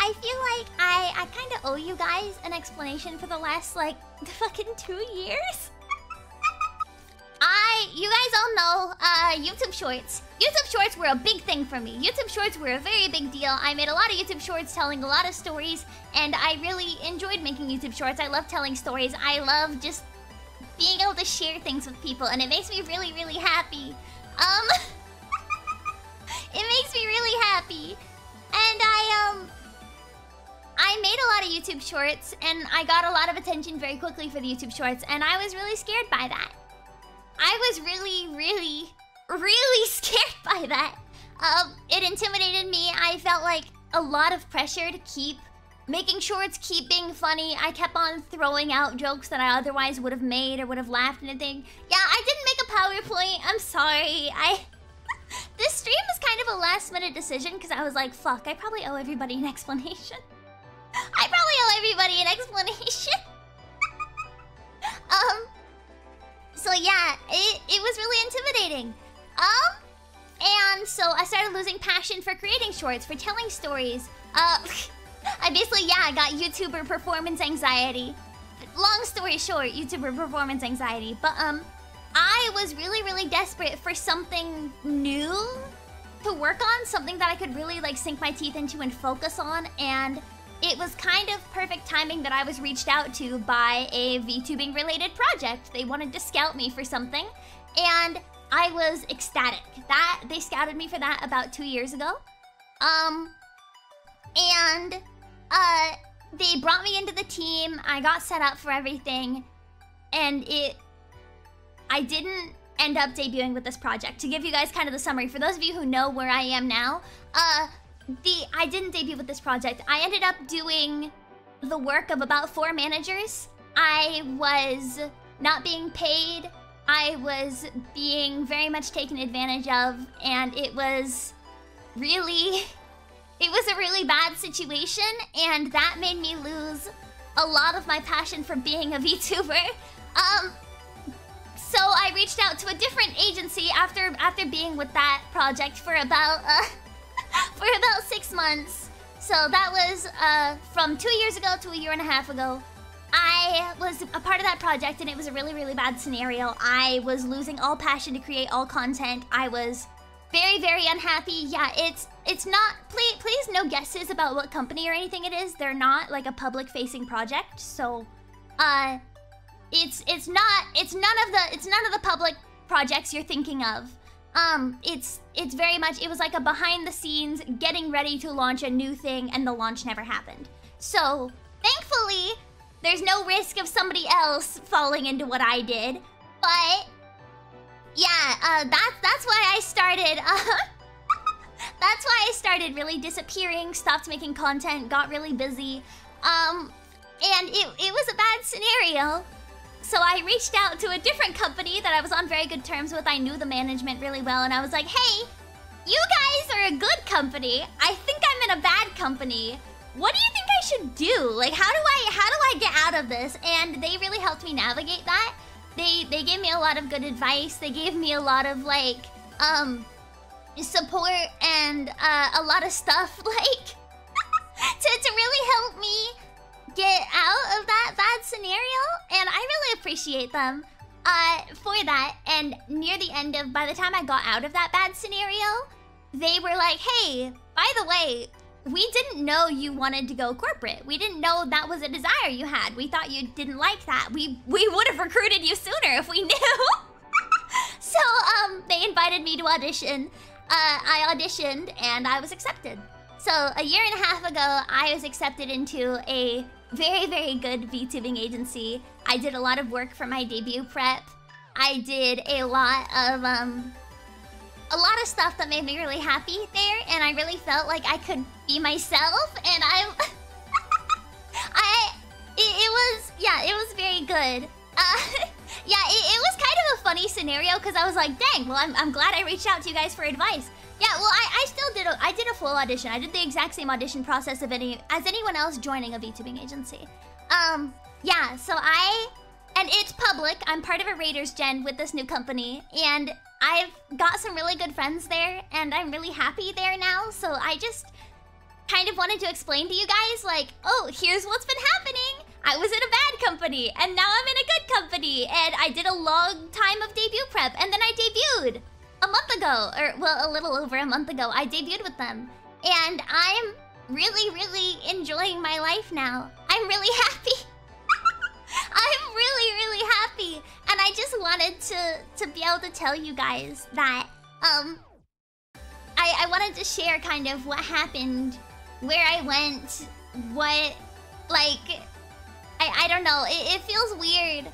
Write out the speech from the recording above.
I feel like I kind of owe you guys an explanation for the last, like, fucking 2 years. You guys all know, YouTube Shorts. YouTube Shorts were a big thing for me. YouTube Shorts were a very big deal. I made a lot of YouTube Shorts telling a lot of stories, and I really enjoyed making YouTube Shorts. I love telling stories. I love just being able to share things with people, and it makes me really, really happy. It makes me really happy. And I made a lot of YouTube Shorts, and I got a lot of attention very quickly for the YouTube Shorts, and I was really scared by that. I was really, really, really scared by that. It intimidated me. I felt like a lot of pressure to keep making shorts, keep being funny. I kept on throwing out jokes that I otherwise would have made or would have laughed and thing. Yeah, I didn't make a PowerPoint. I'm sorry. This stream is kind of a last-minute decision because I was like, fuck, I probably owe everybody an explanation. I probably owe everybody an explanation. So yeah, it was really intimidating. And so I started losing passion for creating shorts, for telling stories. I basically, yeah, I got YouTuber performance anxiety. Long story short, YouTuber performance anxiety. But I was really, really desperate for something new to work on, something that I could really like sink my teeth into and focus on, and it was kind of perfect timing that I was reached out to by a VTubing related project. They wanted to scout me for something, and I was ecstatic. They scouted me for that about 2 years ago. And they brought me into the team. I got set up for everything, and I didn't end up debuting with this project. To give you guys kind of the summary, for those of you who know where I am now, I didn't debut with this project. I ended up doing the work of about 4 managers. I was not being paid. I was being very much taken advantage of, and it was a really bad situation, and that made me lose a lot of my passion for being a VTuber. So I reached out to a different agency after being with that project for about 6 months. So that was from 2 years ago to a year and a half ago. I was a part of that project, and it was a really, really bad scenario. I was losing all passion to create all content. I was very, very unhappy. Yeah, it's not. Please, no guesses about what company or anything it is. They're not like a public-facing project. So, it's none of the public projects you're thinking of. It's very much, it was like a behind the scenes getting ready to launch a new thing, and the launch never happened. So, thankfully, there's no risk of somebody else falling into what I did. But yeah, that's why I started that's why I started really disappearing, stopped making content, got really busy. And it was a bad scenario. So I reached out to a different company that I was on very good terms with. I knew the management really well, and I was like, hey, you guys are a good company. I think I'm in a bad company. What do you think I should do? Like, how do I get out of this? And they really helped me navigate that. They gave me a lot of good advice. They gave me a lot of like support and a lot of stuff like to really help me get out of that bad scenario, and I really appreciate them for that. And near the end of, by the time I got out of that bad snenario, they were like, hey, by the way, we didn't know you wanted to go corporate. We didn't know that was a desire you had. We thought you didn't like that. We would have recruited you sooner if we knew. So they invited me to audition. I auditioned and I was accepted. So a year and a half ago, I was accepted into a very, very good VTubing agency. I did a lot of work for my debut prep. I did a lot of stuff that made me really happy there, and I really felt like I could be myself, and it was very good. Yeah, it was kind of a funny scenario because I was like, dang, well, I'm glad I reached out to you guys for advice. Yeah, well, I did a full audition. I did the exact same audition process as anyone else joining a VTubing agency. Yeah, so and it's public. I'm part of a Raiders Gen with this new company, and I've got some really good friends there, and I'm really happy there now. So I kind of wanted to explain to you guys, like, oh, here's what's been happening. I was in a bad company, and now I'm in a good company, and I did a long time of debut prep, and then I debuted a month ago, or, well, a little over a month ago. I debuted with them, and I'm really, really enjoying my life now. I'm really happy. I'm really, really happy, and I just wanted to be able to tell you guys that, I wanted to share kind of what happened, where I went, what, like, I don't know, it feels weird.